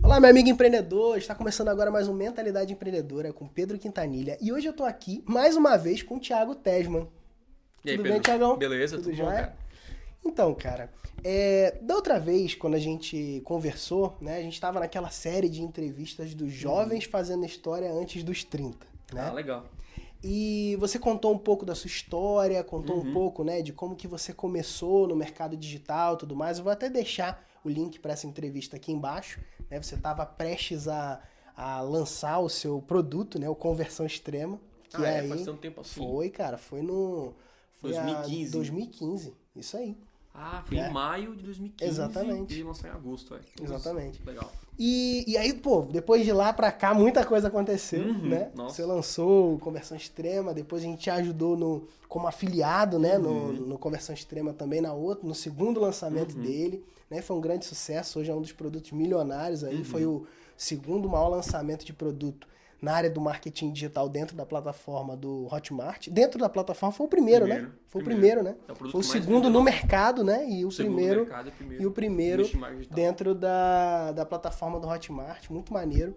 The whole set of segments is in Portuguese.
Olá, meu amigo empreendedor. Está começando agora mais um Mentalidade Empreendedora com Pedro Quintanilha. E hoje eu tô aqui mais uma vez com o Thiago Tesman. E aí, Tudo bem, Pedro? Thiagão? Beleza? Tudo Tudo bom, jóia? cara? Então, cara, da outra vez, quando a gente conversou, né, a gente estava naquela série de entrevistas dos jovens fazendo história antes dos 30, Ah, né? legal. E você contou um pouco da sua história, contou um Uhum. pouco, né, de como que você começou no mercado digital e tudo mais. Eu vou até deixar o link para essa entrevista aqui embaixo, né? Você estava prestes a lançar o seu produto, né, o Conversão Extrema, que Ah, é faz aí tanto tempo assim. foi, cara, foi a 2015. 2015, isso aí, Ah, foi em né? maio de 2015 e Exatamente. ele lançou em agosto, Nossa, Exatamente. legal. E aí, pô, depois de lá pra cá, muita coisa aconteceu, Uhum. né? Você Nossa. lançou o Conversão Extrema, depois a gente te ajudou como afiliado, né? Uhum. No Conversão Extrema também, no segundo lançamento Uhum. dele, né? Foi um grande sucesso, hoje é um dos produtos milionários aí, foi Uhum. o segundo maior lançamento de produto na área do marketing digital dentro da plataforma do Hotmart. Dentro da plataforma foi o primeiro, né? Primeiro. Foi o Primeiro. primeiro, né? É o produto Foi o que mais segundo vendeu no na mercado, né? O segundo no mercado é E o primeiro. primeiro Nicho de marketing digital. dentro da plataforma do Hotmart, muito maneiro.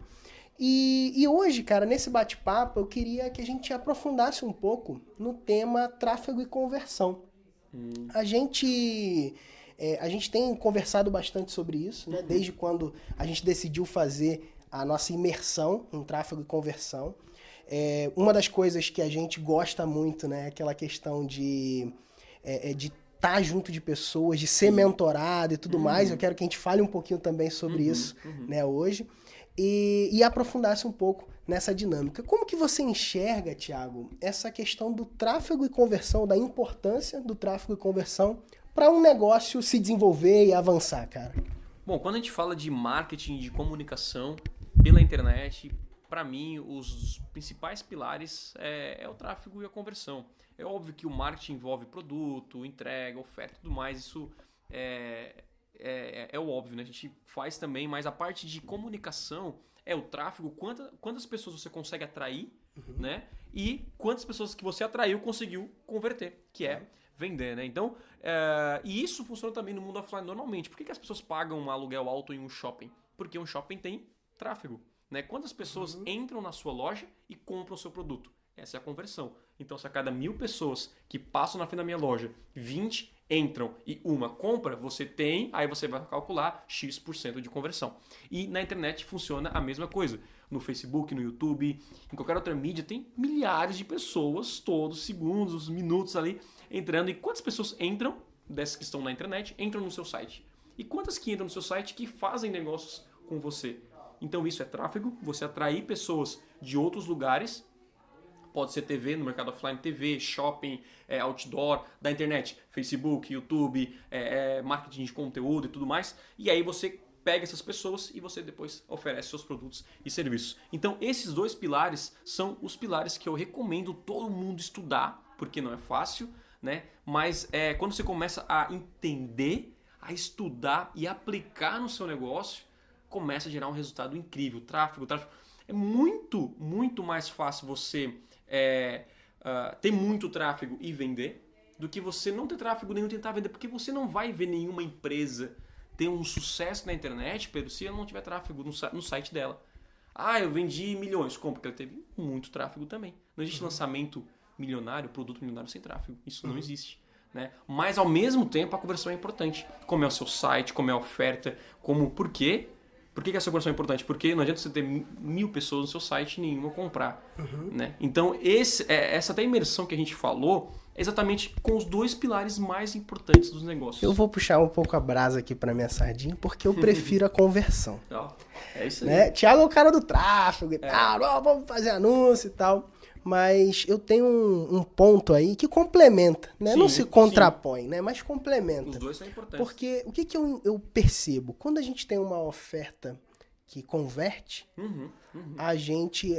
E hoje, cara, nesse bate-papo, eu queria que a gente aprofundasse um pouco no tema tráfego e conversão. Hum. A gente tem conversado bastante sobre isso, né? Desde quando a gente decidiu fazer a nossa imersão em tráfego e conversão. Uma das coisas que a gente gosta muito, né? É aquela questão de estar junto de pessoas, de ser Sim. mentorado e tudo mais. Eu Uhum. quero que a gente fale um pouquinho também sobre Uhum. isso, Uhum. né, hoje. E aprofundasse um pouco nessa dinâmica. Como que você enxerga, Thiago, essa questão do tráfego e conversão, da importância do tráfego e conversão para um negócio se desenvolver e avançar, cara? Bom, quando a gente fala de marketing, de comunicação pela internet, para mim, os principais pilares é o tráfego e a conversão. É óbvio que o marketing envolve produto, entrega, oferta e tudo mais, isso é o óbvio, né? A gente faz também, mas a parte de comunicação é o tráfego, quantas pessoas você consegue atrair, né? E quantas pessoas que você atraiu conseguiu converter, que é vender, né? Então, e isso funciona também no mundo offline normalmente. Por que as pessoas pagam um aluguel alto em um shopping? Porque um shopping tem tráfego, né? Quantas pessoas entram na sua loja e compram o seu produto? Essa é a conversão. Então, se a cada 1.000 pessoas que passam na frente da minha loja, 20 entram e uma compra, aí você vai calcular X% de conversão. E na internet funciona a mesma coisa. No Facebook, no YouTube, em qualquer outra mídia, tem milhares de pessoas, todos segundos, minutos ali, entrando. E quantas pessoas entram, dessas que estão na internet, entram no seu site? E quantas que entram no seu site que fazem negócios com você? Então isso é tráfego, você atrair pessoas de outros lugares. Pode ser TV, no mercado offline, TV, shopping, outdoor, da internet, Facebook, YouTube, marketing de conteúdo e tudo mais. E aí você pega essas pessoas e você depois oferece seus produtos e serviços. Então esses dois pilares são os pilares que eu recomendo todo mundo estudar, porque não é fácil, né? Mas quando você começa a entender, a estudar e aplicar no seu negócio, começa a gerar um resultado incrível. Tráfego. É muito, muito mais fácil você ter muito tráfego e vender do que você não ter tráfego nenhum e tentar vender, porque você não vai ver nenhuma empresa ter um sucesso na internet, Pedro, se ela não tiver tráfego no site dela. Ah, eu vendi milhões. Como? Porque ela teve muito tráfego também. Não existe lançamento milionário, produto milionário sem tráfego. Isso não existe. Né? Mas ao mesmo tempo a conversão é importante. Como é o seu site, como é a oferta, por quê? Por que essa conversão é importante? Porque não adianta você ter 1.000 pessoas no seu site e nenhuma comprar. Né? Então, essa até imersão que a gente falou é exatamente com os dois pilares mais importantes dos negócios. Eu vou puxar um pouco a brasa aqui para minha sardinha, porque eu prefiro a conversão. É isso aí. Né? Thiago é o cara do tráfego e tal, vamos fazer anúncio e tal. Mas eu tenho um ponto aí que complementa, né? Sim, Não se contrapõe, né? Mas complementa. Os dois são importantes. Porque o que eu percebo? Quando a gente tem uma oferta que converte,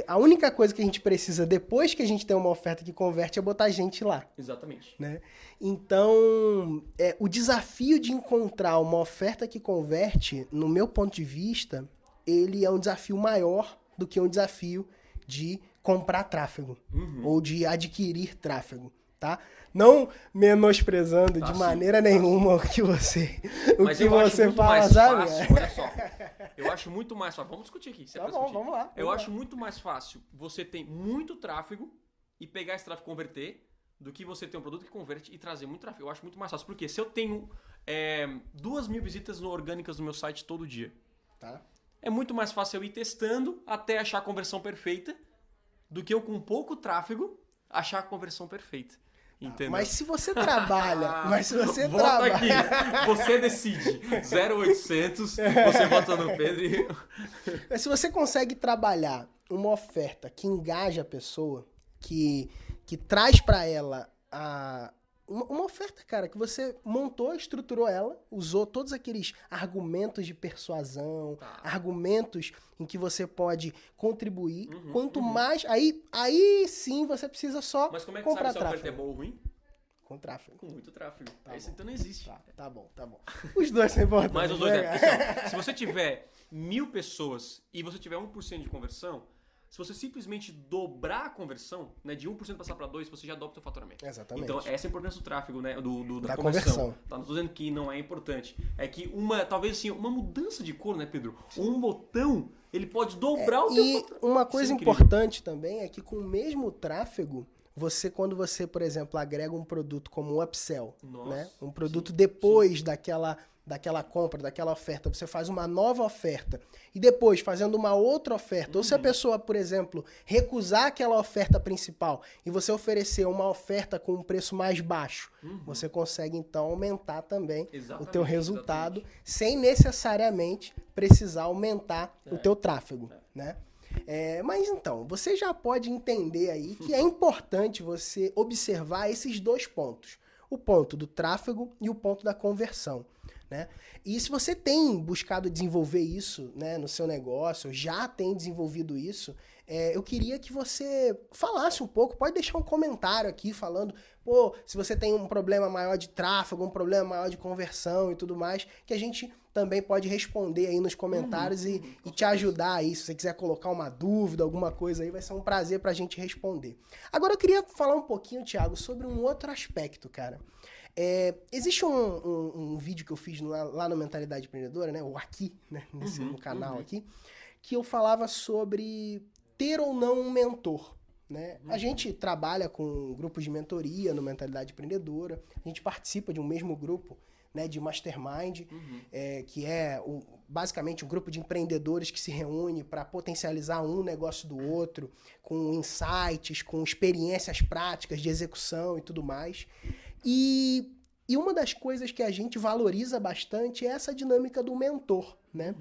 a única coisa que a gente precisa depois que a gente tem uma oferta que converte é botar gente lá. Exatamente. Né? Então, o desafio de encontrar uma oferta que converte, no meu ponto de vista, ele é um desafio maior do que um desafio de comprar tráfego ou de adquirir tráfego. tá? Não menosprezando Tá de sim, maneira nenhuma o que você, Mas eu acho muito fala, mais sabe? fácil, olha só. Eu acho muito mais fácil. Vamos discutir aqui. Tá bom, vamos lá. Eu acho muito mais fácil você ter muito tráfego e pegar esse tráfego e converter do que você ter um produto que converte e trazer muito tráfego. Eu acho muito mais fácil. Porque se eu tenho 2.000 visitas orgânicas no meu site todo dia, Tá. é muito mais fácil eu ir testando até achar a conversão perfeita do que eu com pouco tráfego achar a conversão perfeita. Entendeu? Mas se você trabalha, Volta aqui, você decide. 0800, você vota no Pedro e... Mas se você consegue trabalhar uma oferta que engaja a pessoa, que traz para ela uma oferta, cara, que você montou, estruturou ela, usou todos aqueles argumentos de persuasão, argumentos em que você pode contribuir. Quanto mais... Aí sim você precisa só Mas como é que comprar sabe se a oferta é tráfego. boa ou ruim? Com tráfego. Com muito tráfego. Tá Esse bom. então não existe. Tá bom. Os dois são importantes. Mas os dois né, é. cara? Então, se você tiver 1.000 pessoas e você tiver 1% de conversão, se você simplesmente dobrar a conversão, né, de 1% passar para 2%, você já dobra o seu faturamento. Exatamente. Então, essa é a importância do tráfego, né, da Da conversão. conversão. Tá? Não estou dizendo que não é importante. É que talvez assim, uma mudança de cor, né, Pedro? Um botão, ele pode dobrar o teu E faturamento. uma coisa Isso é incrível. importante também é que com o mesmo tráfego, quando você, por exemplo, agrega um produto como um upsell, Nossa, né? Um produto depois daquela compra, daquela oferta, você faz uma nova oferta e depois fazendo uma outra oferta, ou se a pessoa, por exemplo, recusar aquela oferta principal e você oferecer uma oferta com um preço mais baixo, você consegue então aumentar também o Exatamente, teu resultado sem necessariamente precisar aumentar o teu tráfego, né? Mas então, você já pode entender aí que é importante você observar esses dois pontos. O ponto do tráfego e o ponto da conversão, né? E se você tem buscado desenvolver isso, né, no seu negócio, já tem desenvolvido isso, eu queria que você falasse um pouco, pode deixar um comentário aqui falando, se você tem um problema maior de tráfego, um problema maior de conversão e tudo mais, que a gente também pode responder aí nos comentários e te ajudar aí. Se você quiser colocar uma dúvida, alguma coisa aí, vai ser um prazer pra gente responder. Agora eu queria falar um pouquinho, Thiago, sobre um outro aspecto, cara. Existe um vídeo que eu fiz lá no Mentalidade Empreendedora, né? Ou aqui, né? No canal aqui, que eu falava sobre ter ou não um mentor, né? A gente trabalha com grupos de mentoria no Mentalidade Empreendedora, a gente participa de um mesmo grupo, né, de Mastermind, que é basicamente um grupo de empreendedores que se reúne para potencializar um negócio do outro, com insights, com experiências práticas de execução e tudo mais. E uma das coisas que a gente valoriza bastante é essa dinâmica do mentor, né?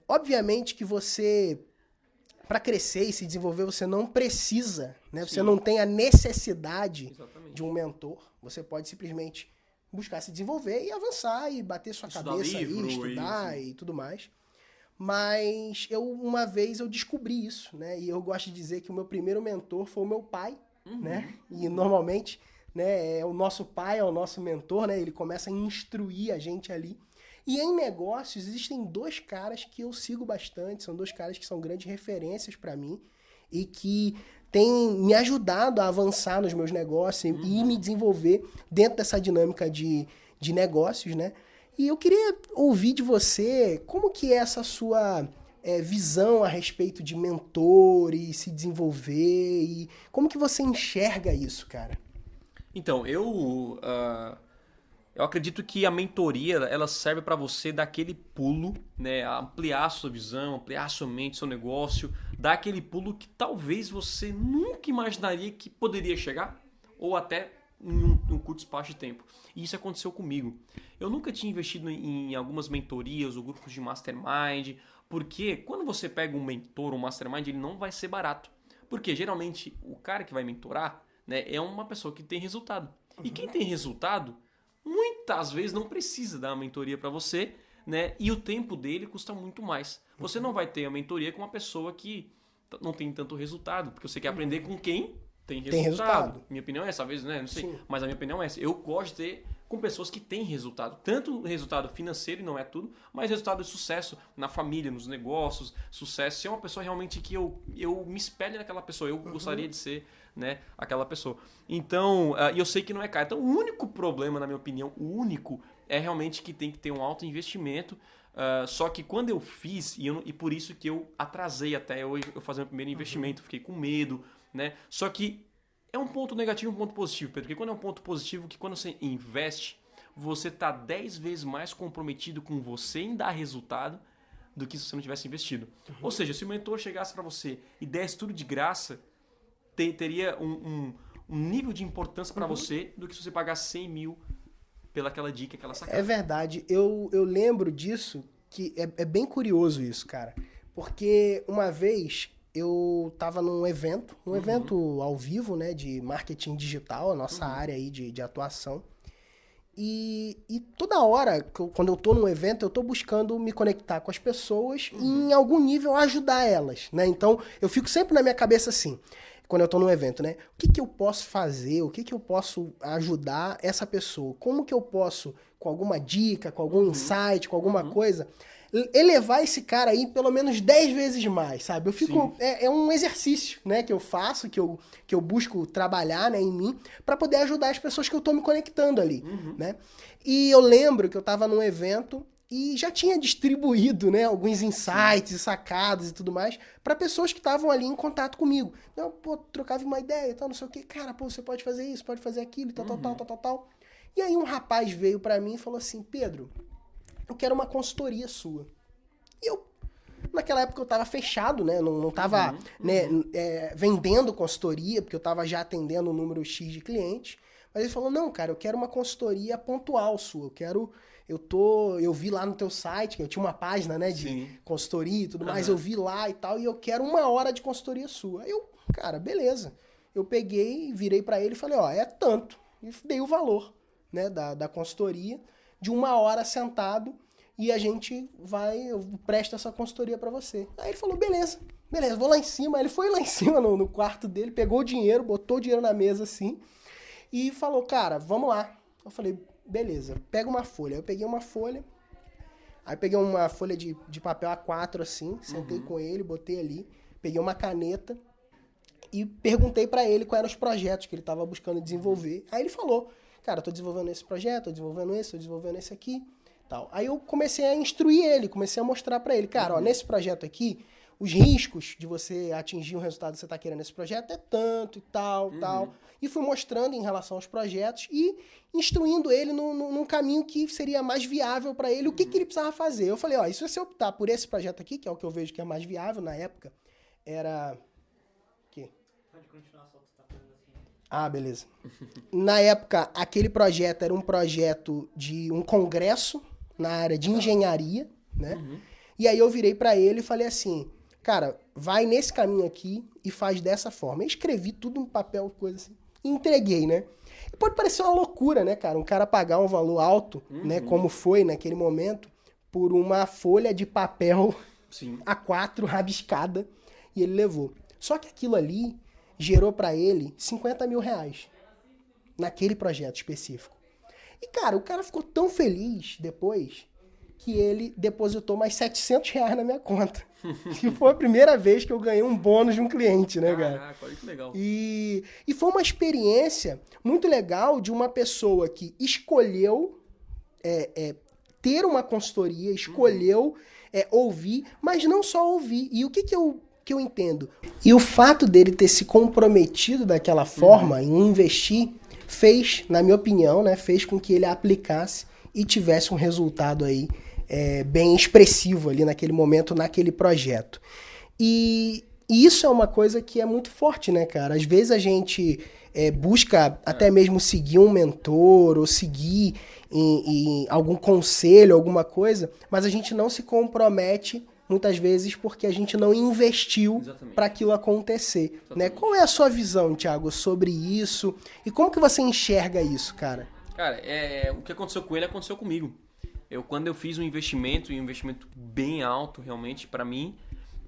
Obviamente que você, para crescer e se desenvolver, você não precisa, né? Você não tem a necessidade de um mentor. Você pode simplesmente buscar se desenvolver e avançar e bater sua cabeça aí, estudar e tudo mais. Mas uma vez eu descobri isso, né? E eu gosto de dizer que o meu primeiro mentor foi o meu pai, né? E normalmente, né, o nosso pai é o nosso mentor, né? Ele começa a instruir a gente ali. E em negócios existem dois caras que eu sigo bastante, são dois caras que são grandes referências para mim e que têm me ajudado a avançar nos meus negócios e me desenvolver dentro dessa dinâmica de negócios, né? E eu queria ouvir de você como que é essa sua visão a respeito de mentor e se desenvolver e como que você enxerga isso, cara? Então, eu acredito que a mentoria ela serve para você dar aquele pulo, né, ampliar a sua visão, ampliar a sua mente, seu negócio, dar aquele pulo que talvez você nunca imaginaria que poderia chegar, ou até em um curto espaço de tempo. E isso aconteceu comigo. Eu nunca tinha investido em algumas mentorias ou grupos de mastermind, porque quando você pega um mentor ou um mastermind, ele não vai ser barato. Porque geralmente o cara que vai mentorar, né, é uma pessoa que tem resultado. E quem tem resultado muitas vezes não precisa dar uma mentoria para você, né? E o tempo dele custa muito mais. Você não vai ter a mentoria com uma pessoa que não tem tanto resultado, porque você quer aprender com quem tem resultado. Minha opinião é essa, às vezes, né? Não sei. Sim. Mas a minha opinião é essa. Eu gosto de ter com pessoas que têm resultado. Tanto resultado financeiro, e não é tudo, mas resultado de sucesso na família, nos negócios, sucesso. Ser uma pessoa realmente que eu me espelho naquela pessoa, eu gostaria de ser, né, aquela pessoa. Então, eu sei que não é caro. Então, o único problema, na minha opinião, o único, é realmente que tem que ter um alto investimento. Só que quando eu fiz, e por isso que eu atrasei até eu fazer meu primeiro investimento, fiquei com medo, né? Só que é um ponto negativo e um ponto positivo, Pedro. Porque quando é um ponto positivo, que quando você investe, você tá 10 vezes mais comprometido com você em dar resultado do que se você não tivesse investido. Ou seja, se o mentor chegasse para você e desse tudo de graça, teria um nível de importância para você do que se você pagasse 100 mil pelaquela dica, aquela sacada. É verdade. Eu lembro disso, que é bem curioso isso, cara. Porque uma vez eu tava num evento, evento ao vivo, né, de marketing digital, a nossa área aí de atuação. E toda hora, quando eu tô num evento, eu tô buscando me conectar com as pessoas e em algum nível ajudar elas, né? Então, eu fico sempre na minha cabeça assim, quando eu tô num evento, né? O que eu posso fazer? O que eu posso ajudar essa pessoa? Como que eu posso, com alguma dica, com algum insight, com alguma coisa, elevar esse cara aí pelo menos 10 vezes mais, sabe? Eu fico... É um exercício, né? Que eu faço, que eu busco trabalhar, né, em mim, para poder ajudar as pessoas que eu tô me conectando ali, né? E eu lembro que eu tava num evento e já tinha distribuído, né, alguns insights, sacadas e tudo mais para pessoas que estavam ali em contato comigo. Não, pô, trocava uma ideia e tal, não sei o quê. Cara, pô, você pode fazer isso, pode fazer aquilo, tal. E aí um rapaz veio para mim e falou assim, Pedro, eu quero uma consultoria sua. E eu, naquela época eu tava fechado, né, não tava vendendo consultoria, porque eu tava já atendendo um número X de clientes. Mas ele falou, não, cara, eu quero uma consultoria pontual sua, eu vi lá no teu site, que eu tinha uma página, né, de consultoria e tudo mais, eu vi lá e tal, e eu quero 1 hora de consultoria sua. Aí eu, cara, beleza. Eu peguei, virei pra ele e falei, ó, é tanto. E dei o valor, né, da consultoria, de 1 hora sentado, e a gente eu presto essa consultoria pra você. Aí ele falou, beleza, vou lá em cima. Aí ele foi lá em cima no quarto dele, pegou o dinheiro, botou o dinheiro na mesa assim, e falou, cara, vamos lá. Eu falei, beleza, pega uma folha. Eu peguei uma folha, aí peguei uma folha de papel A4 assim, sentei com ele, botei ali, peguei uma caneta e perguntei pra ele quais eram os projetos que ele tava buscando desenvolver. Aí ele falou, cara, tô desenvolvendo esse projeto, tô desenvolvendo esse aqui, tal. Aí eu comecei a instruir ele, comecei a mostrar pra ele, cara, ó, nesse projeto aqui, os riscos de você atingir o resultado que você está querendo nesse projeto é tanto e tal. E fui mostrando em relação aos projetos e instruindo ele num caminho que seria mais viável para ele, o que ele precisava fazer. Eu falei, ó, e se você optar por esse projeto aqui, que é o que eu vejo que é mais viável na época, era... O quê? Pode continuar só o que você tá fazendo assim. Ah, beleza. Na época, aquele projeto era um projeto de um congresso na área de engenharia, né? E aí eu virei para ele e falei assim, cara, vai nesse caminho aqui e faz dessa forma. Eu escrevi tudo no papel, coisa assim, e entreguei, né? E pode parecer uma loucura, né, cara? Um cara pagar um valor alto, né, como foi naquele momento, por uma folha de papel A4 rabiscada, e ele levou. Só que aquilo ali gerou para ele 50 mil reais naquele projeto específico. E, cara, o cara ficou tão feliz depois que ele depositou mais 700 reais na minha conta. Que foi a primeira vez que eu ganhei um bônus de um cliente, né, cara? Caraca, olha que legal. E foi uma experiência muito legal de uma pessoa que escolheu ter uma consultoria, escolheu ouvir, mas não só ouvir. E o que eu entendo? E o fato dele ter se comprometido daquela forma em investir, fez, na minha opinião, né, fez com que ele aplicasse e tivesse um resultado aí bem expressivo ali naquele momento, naquele projeto. E isso é uma coisa que é muito forte, né, cara? Às vezes a gente busca até mesmo seguir um mentor ou seguir em algum conselho, alguma coisa, mas a gente não se compromete muitas vezes porque a gente não investiu para aquilo acontecer, né? Qual é a sua visão, Thiago, sobre isso? E como que você enxerga isso, cara? Cara, o que aconteceu com ele aconteceu comigo. Quando eu fiz um investimento bem alto realmente para mim,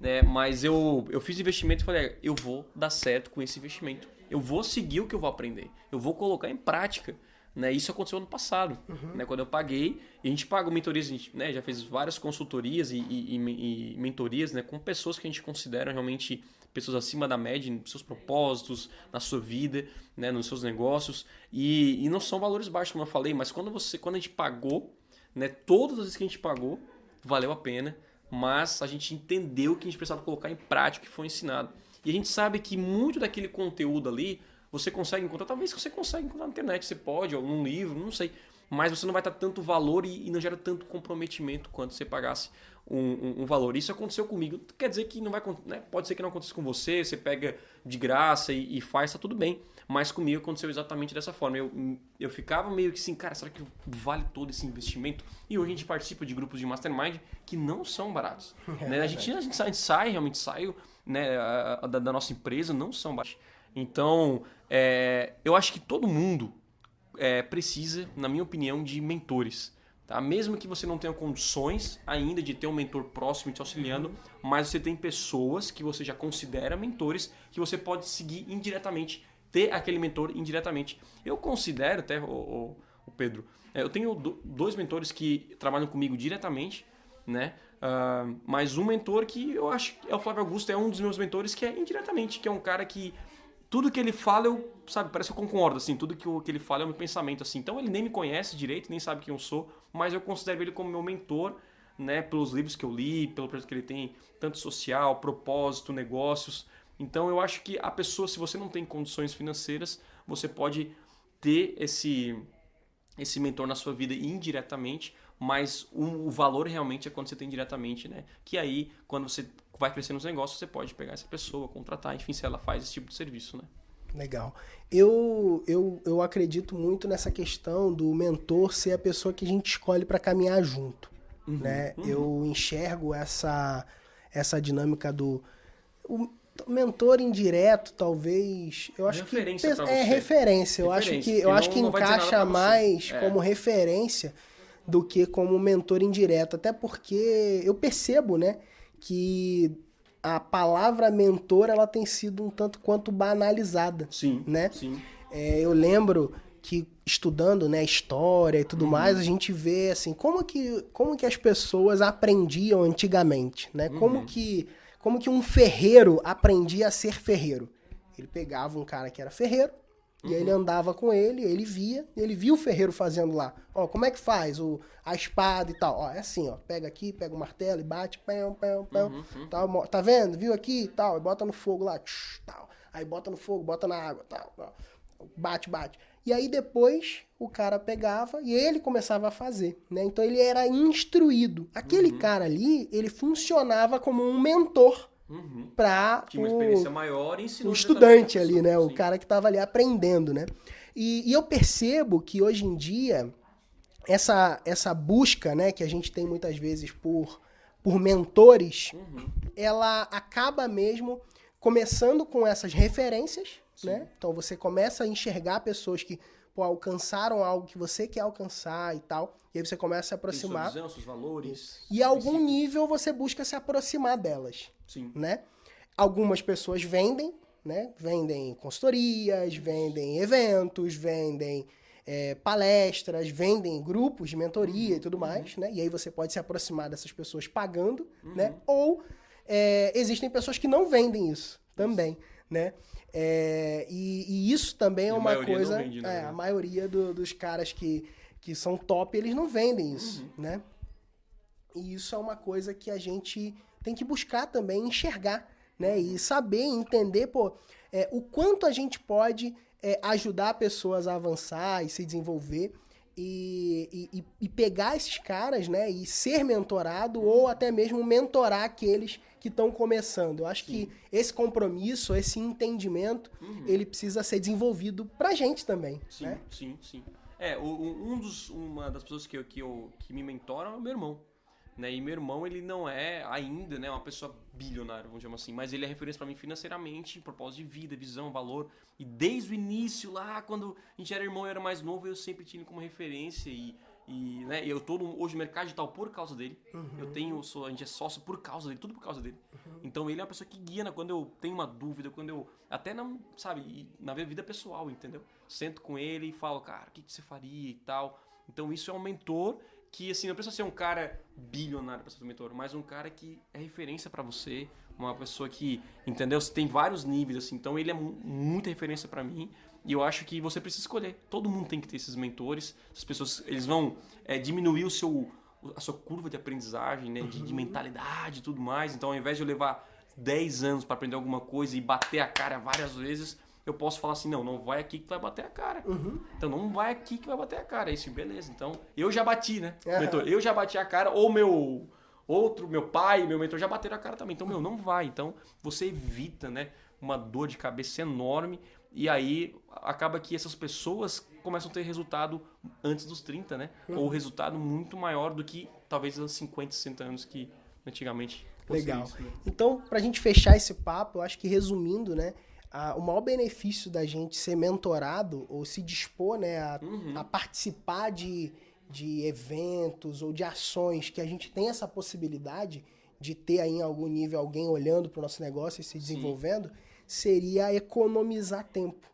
né, mas eu fiz investimento e falei, eu vou dar certo com esse investimento. Eu vou seguir o que eu vou aprender. Eu vou colocar em prática, Né? Isso aconteceu ano passado, né? Quando eu paguei, e a gente paga mentorias, a gente, né, já fez várias consultorias e mentorias, né, com pessoas que a gente considera realmente pessoas acima da média nos seus propósitos, na sua vida, né, nos seus negócios, e não são valores baixos, como eu falei, mas quando a gente pagou, né, todas as vezes que a gente pagou, valeu a pena, mas a gente entendeu que a gente precisava colocar em prática o que foi ensinado. E a gente sabe que muito daquele conteúdo ali, você consegue encontrar, talvez você consiga encontrar na internet, você pode, ou num livro, não sei, mas você não vai dar tanto valor e não gera tanto comprometimento quanto você pagasse um valor. Isso aconteceu comigo, quer dizer que não vai, né? Pode ser que não aconteça com você, você pega de graça e faz, tá tudo bem, mas comigo aconteceu exatamente dessa forma. Eu ficava meio que assim, cara, será que vale todo esse investimento? E hoje a gente participa de grupos de mastermind que não são baratos. Né? A gente realmente sai, né, da nossa empresa, não são baratos. Então, eu acho que todo mundo precisa, na minha opinião, de mentores. Tá? Mesmo que você não tenha condições ainda de ter um mentor próximo te auxiliando, mas você tem pessoas que você já considera mentores que você pode seguir indiretamente, ter aquele mentor indiretamente. Eu considero até, o Pedro, eu tenho dois mentores que trabalham comigo diretamente, né? Mas um mentor que eu acho que é o Flávio Augusto, é um dos meus mentores que é indiretamente, que é um cara que tudo que ele fala, parece que eu concordo, assim, tudo que ele fala é o meu pensamento, assim. Então ele nem me conhece direito, nem sabe quem eu sou, mas eu considero ele como meu mentor, né, pelos livros que eu li, pelo projeto que ele tem, tanto social, propósito, negócios. Então eu acho que a pessoa, se você não tem condições financeiras, você pode ter esse mentor na sua vida indiretamente, mas o valor realmente é quando você tem diretamente, né? Que aí, quando você vai crescer nos negócios, você pode pegar essa pessoa, contratar, enfim, se ela faz esse tipo de serviço, né? Legal. Eu acredito muito nessa questão do mentor ser a pessoa que a gente escolhe para caminhar junto, né? Eu enxergo essa dinâmica do o mentor indireto, talvez, eu acho referência que é referência. Eu acho que encaixa mais como referência do que como mentor indireto, até porque eu percebo, né, que a palavra mentor, ela tem sido um tanto quanto banalizada. Sim, né? Sim. Eu lembro que estudando, né, história e tudo mais, a gente vê assim, como que as pessoas aprendiam antigamente, né? Como que um ferreiro aprendia a ser ferreiro? Ele pegava um cara que era ferreiro, e aí ele andava com ele ele via o ferreiro fazendo lá. Ó, como é que faz a espada e tal? Ó, é assim, ó, pega aqui, pega o martelo e bate, pão, tal, tá vendo? Viu aqui e tal, e bota no fogo lá, tal. Aí bota no fogo, bota na água, tal, bate. E aí depois o cara pegava e ele começava a fazer, né? Então ele era instruído. Aquele cara ali, ele funcionava como um mentor para tinha uma experiência maior e ensinou o estudante ali, né? O cara que estava ali aprendendo, né? E eu percebo que hoje em dia essa busca, né, que a gente tem muitas vezes por mentores, ela acaba mesmo começando com essas referências, né? Então você começa a enxergar pessoas que alcançaram algo que você quer alcançar e tal, e aí você começa a se aproximar. Tem sua visão, seus valores. E a algum nível você busca se aproximar delas. Sim. Né? Algumas pessoas vendem, né? Vendem consultorias, vendem eventos, vendem palestras, vendem grupos de mentoria e tudo mais, né? E aí você pode se aproximar dessas pessoas pagando, né? Ou existem pessoas que não vendem isso também, né? E isso também é uma coisa... Vende, né? A maioria dos caras que são top, eles não vendem isso, né? E isso é uma coisa que a gente tem que buscar também enxergar, né? E saber, entender, o quanto a gente pode ajudar pessoas a avançar e se desenvolver e pegar esses caras, né? E ser mentorado ou até mesmo mentorar aqueles que estão começando. Eu acho que esse compromisso, esse entendimento, ele precisa ser desenvolvido pra gente também. Sim, né? sim. Uma das pessoas que me mentoram é o meu irmão. Né? E meu irmão, ele não é ainda, né, uma pessoa bilionária, vamos chamar assim, mas ele é referência para mim financeiramente, em propósito de vida, visão, valor. E desde o início, lá, quando a gente era irmão e era mais novo, eu sempre tinha ele como referência. E E, né, eu tô hoje no mercado digital por causa dele. A gente é sócio por causa dele, tudo por causa dele. Então ele é uma pessoa que guia, né, quando eu tenho uma dúvida, quando eu até não, sabe, na minha vida pessoal, entendeu? Sento com ele e falo, cara, o que você faria e tal. Então isso é um mentor que, assim, não precisa ser um cara bilionário para ser um mentor, mas um cara que é referência para você, uma pessoa que, entendeu? Você tem vários níveis, assim, então ele é muita referência para mim. E eu acho que você precisa escolher. Todo mundo tem que ter esses mentores. As pessoas, eles vão diminuir a sua curva de aprendizagem, né? De mentalidade e tudo mais. Então, ao invés de eu levar 10 anos para aprender alguma coisa e bater a cara várias vezes, eu posso falar assim, não vai aqui que vai bater a cara. Então, não vai aqui que vai bater a cara. É isso, beleza. Então, eu já bati, né? Mentor, eu já bati a cara, ou meu pai, meu mentor já bateram a cara também. Então, não vai. Então, você evita, né? Uma dor de cabeça enorme. E aí acaba que essas pessoas começam a ter resultado antes dos 30, né? Ou resultado muito maior do que talvez os 50, 60 anos que antigamente fosse. Legal. Isso, né? Então, pra gente fechar esse papo, eu acho que resumindo, né? O maior benefício da gente ser mentorado ou se dispor, né, a participar de eventos ou de ações que a gente tem essa possibilidade de ter aí em algum nível alguém olhando para o nosso negócio e se desenvolvendo, seria economizar tempo,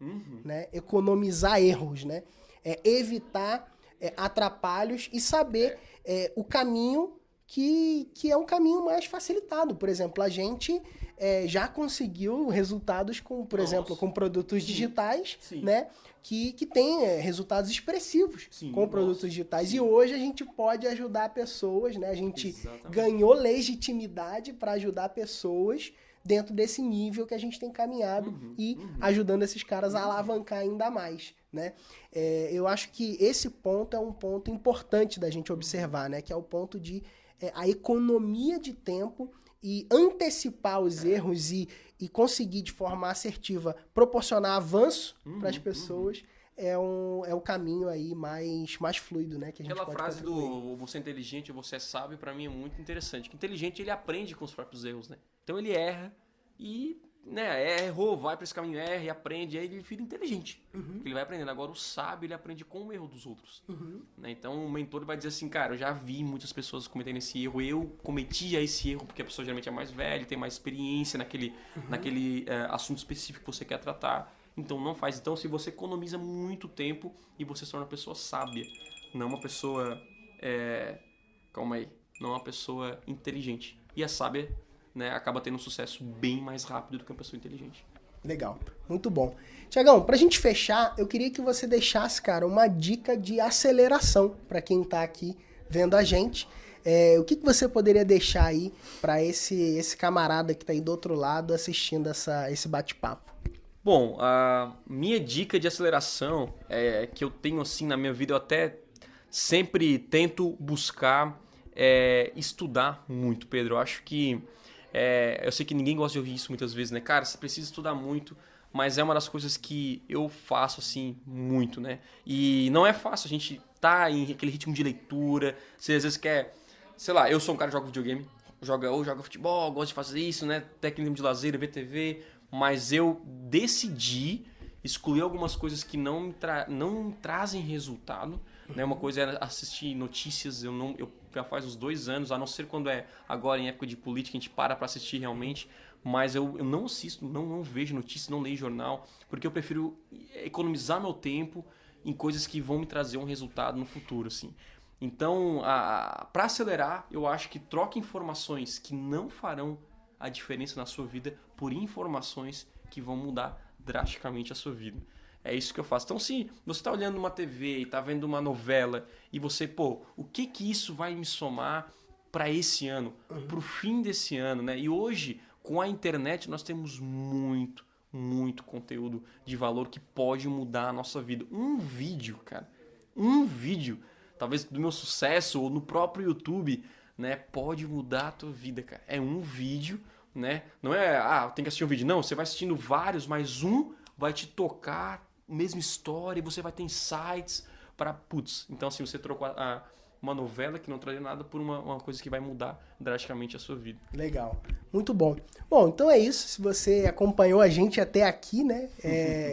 né? Economizar erros, né? Evitar atrapalhos e saber o caminho que é um caminho mais facilitado. Por exemplo, a gente já conseguiu resultados com, por exemplo, com produtos digitais, né? Que tem resultados expressivos com produtos digitais. E hoje a gente pode ajudar pessoas, né? A gente ganhou legitimidade para ajudar pessoas dentro desse nível que a gente tem caminhado e ajudando esses caras a alavancar ainda mais, né? Eu acho que esse ponto é um ponto importante da gente observar, né? Que é o ponto de a economia de tempo e antecipar os erros e conseguir de forma assertiva proporcionar avanço para as pessoas é o caminho aí mais fluido, né? Que a gente Aquela pode frase contribuir. do você é inteligente ou você é sábio, pra mim é muito interessante. Que inteligente, ele aprende com os próprios erros, né? Então ele erra e, né, errou, vai pra esse caminho, erra e aprende, aí ele vira inteligente. Ele vai aprendendo. Agora o sábio, ele aprende com o erro dos outros. Né? Então o mentor vai dizer assim, cara, eu já vi muitas pessoas cometendo esse erro, eu cometia esse erro, porque a pessoa geralmente é mais velha, tem mais experiência naquele assunto específico que você quer tratar. Então não faz. Então se você economiza muito tempo e você se torna uma pessoa sábia, não uma pessoa não uma pessoa inteligente. E a sábia, né, acaba tendo um sucesso bem mais rápido do que uma pessoa inteligente. Legal, muito bom. Tiagão, pra gente fechar, eu queria que você deixasse, cara, uma dica de aceleração para quem tá aqui vendo a gente. O que você poderia deixar aí para esse camarada que tá aí do outro lado assistindo esse bate-papo? Bom, a minha dica de aceleração que eu tenho assim na minha vida, eu até sempre tento buscar estudar muito, Pedro. Eu acho que eu sei que ninguém gosta de ouvir isso muitas vezes, né? Cara, você precisa estudar muito, mas é uma das coisas que eu faço, assim, muito, né? E não é fácil, a gente tá em aquele ritmo de leitura, você às vezes quer... Sei lá, eu sou um cara que joga videogame, joga futebol, gosto de fazer isso, né? Técnico de lazer, ver TV, mas eu decidi excluir algumas coisas que não trazem resultado, né? Uma coisa é assistir notícias, eu já faz uns 2 anos, a não ser quando agora em época de política, a gente para assistir realmente, mas eu não assisto, não vejo notícias, não leio jornal, porque eu prefiro economizar meu tempo em coisas que vão me trazer um resultado no futuro, assim. Então, para acelerar, eu acho que troque informações que não farão a diferença na sua vida por informações que vão mudar drasticamente a sua vida. É isso que eu faço. Então, se você está olhando uma TV e está vendo uma novela e você, o que isso vai me somar para esse ano, para o fim desse ano, né? E hoje, com a internet, nós temos muito conteúdo de valor que pode mudar a nossa vida. Um vídeo, cara, talvez do meu sucesso ou no próprio YouTube, né? Pode mudar a tua vida, cara. É um vídeo, né? Não é, tem que assistir um vídeo. Não, você vai assistindo vários, mas um vai te tocar, mesma história, e você vai ter insights para, então assim, você trocou uma novela que não traria nada por uma coisa que vai mudar drasticamente a sua vida. Legal. Muito bom. Bom, então é isso. Se você acompanhou a gente até aqui, né?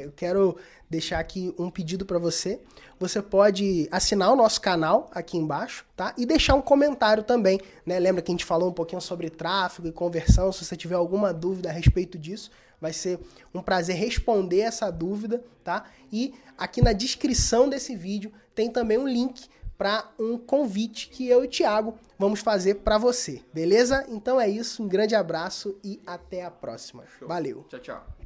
Eu quero deixar aqui um pedido para você. Você pode assinar o nosso canal aqui embaixo, tá? E deixar um comentário também, né? Lembra que a gente falou um pouquinho sobre tráfego e conversão? Se você tiver alguma dúvida a respeito disso, vai ser um prazer responder essa dúvida, tá? E aqui na descrição desse vídeo tem também um link para um convite que eu e o Thiago vamos fazer para você, beleza? Então é isso, um grande abraço e até a próxima. Show. Valeu! Tchau, tchau.